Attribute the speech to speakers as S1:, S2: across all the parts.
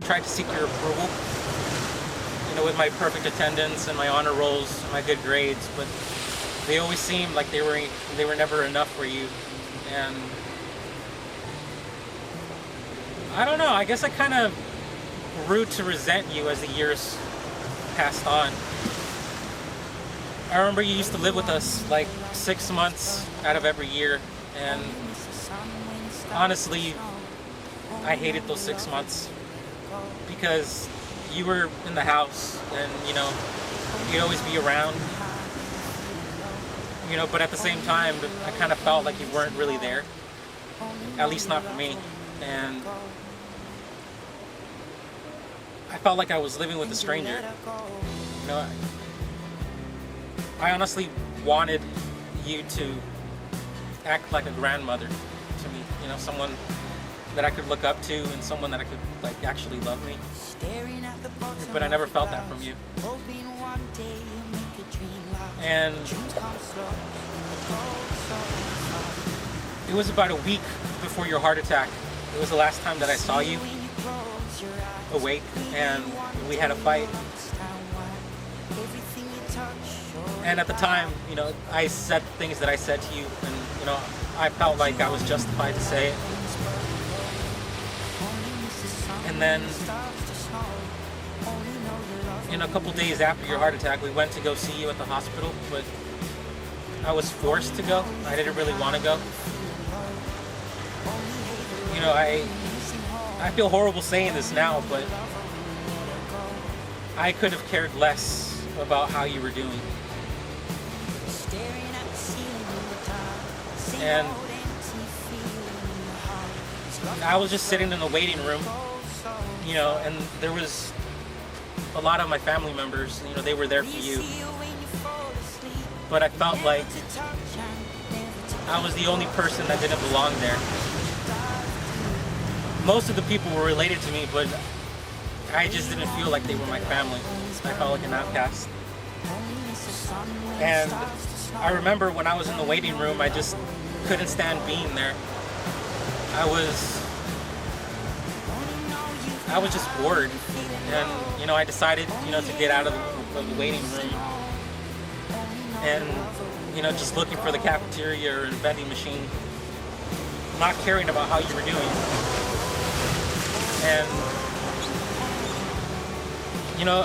S1: tried to seek your approval, with my perfect attendance and my honor rolls and my good grades, but they always seemed like they were never enough for you. And I don't know, I guess I kind of grew to resent you as the years passed on. I remember you used to live with us like 6 months out of every year, and honestly, I hated those 6 months because you were in the house and, you'd always be around, but at the same time, I kind of felt like you weren't really there, at least not for me. And I felt like I was living with a stranger. I honestly wanted you to act like a grandmother to me, someone that I could look up to and someone that I could actually love me. But I never felt that from you. And it was about a week before your heart attack. It was the last time that I saw you awake, and we had a fight. And at the time, I said things that I said to you, and I felt like I was justified to say it. And then, a couple days after your heart attack, we went to go see you at the hospital, but I was forced to go. I didn't really want to go. I feel horrible saying this now, but I could have cared less about how you were doing. And I was just sitting in the waiting room, and there was a lot of my family members, they were there for you. But I felt like I was the only person that didn't belong there. Most of the people were related to me, but I just didn't feel like they were my family. I felt like an outcast. And I remember when I was in the waiting room, I just couldn't stand being there. I was just bored, and I decided to get out of the waiting room, and just looking for the cafeteria or the vending machine, not caring about how you were doing. And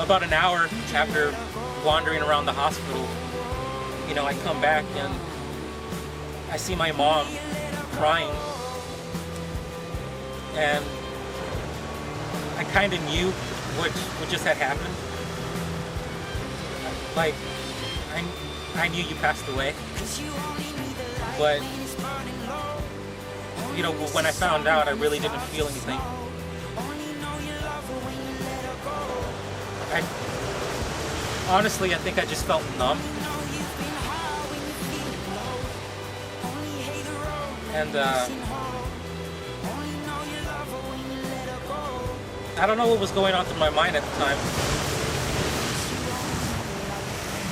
S1: about an hour after wandering around the hospital, I come back and I see my mom crying, and I kind of knew what just had happened. Like, I knew you passed away, but when I found out, I really didn't feel anything. Honestly, I think I just felt numb. And I don't know what was going on through my mind at the time,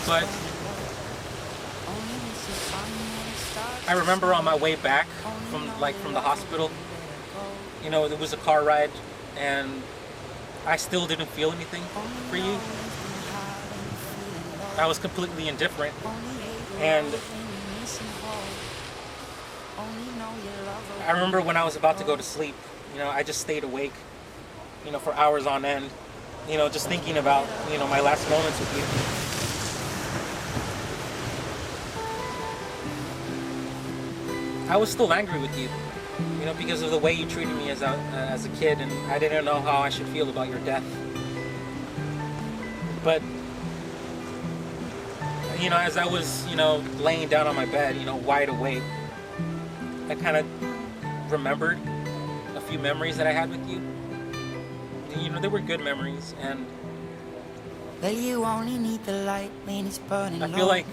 S1: but I remember on my way back from the hospital, there was a car ride, and I still didn't feel anything for you. I was completely indifferent, and I remember when I was about to go to sleep, I just stayed awake, for hours on end, just thinking about, my last moments with you. I was still angry with you, because of the way you treated me as a kid, and I didn't know how I should feel about your death. But as I was, laying down on my bed, wide awake, I kind of remembered a few memories that I had with you. They were good memories, and
S2: well, you only need the light when it's burning.
S1: I feel like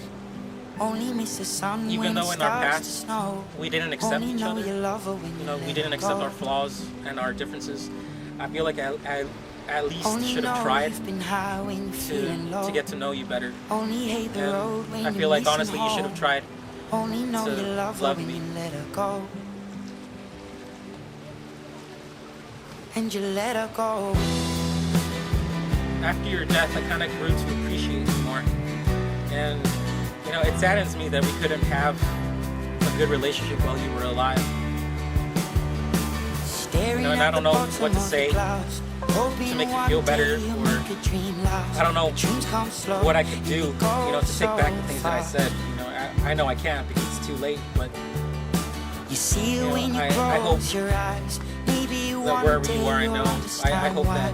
S2: only miss the sun
S1: even
S2: when
S1: though
S2: it
S1: in our
S2: starts to
S1: past
S2: snow.
S1: we didn't accept
S2: Only
S1: each
S2: know
S1: other,
S2: you love her when you
S1: we
S2: let
S1: didn't
S2: her
S1: accept
S2: go.
S1: our flaws and our differences, I feel like I at least
S2: Only
S1: should have
S2: know
S1: tried
S2: you've been high when you're feeling low.
S1: to get to know you better.
S2: Only hate the road
S1: And
S2: when
S1: I
S2: you're
S1: feel like
S2: missing
S1: honestly you should have
S2: home.
S1: tried
S2: Only know
S1: to
S2: you love her
S1: love
S2: when
S1: me.
S2: you let her go. And you let her go.
S1: after your death, I kind of grew to appreciate you more. And, you know, it saddens me that we couldn't have a good relationship while you were alive. You know, and I don't know what to say to make you feel better, or I don't know what I could do, you know, to take back the things that I said. You know, I know I can't because it's too late, but you know, I hope that wherever you are, I hope that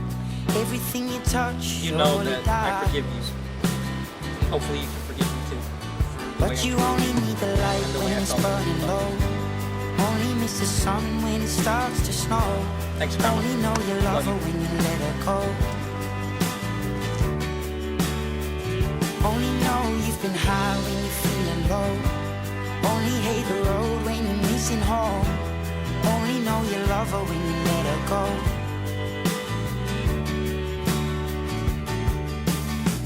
S1: you know that I forgive you. And hopefully you can forgive me too.
S2: But you only need the light when it's burning low. Only miss the sun when it starts to snow.
S1: Thanks for
S2: Only know you love her when you let her go. Only know you've been high when you're feeling low. Only hate the road when you're missing home. Only know you love her when you let her go.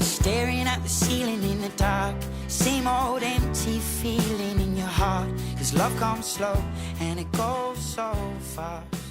S2: Staring at the ceiling in the dark, same old empty feeling in your heart. 'Cause love comes slow and it goes so fast.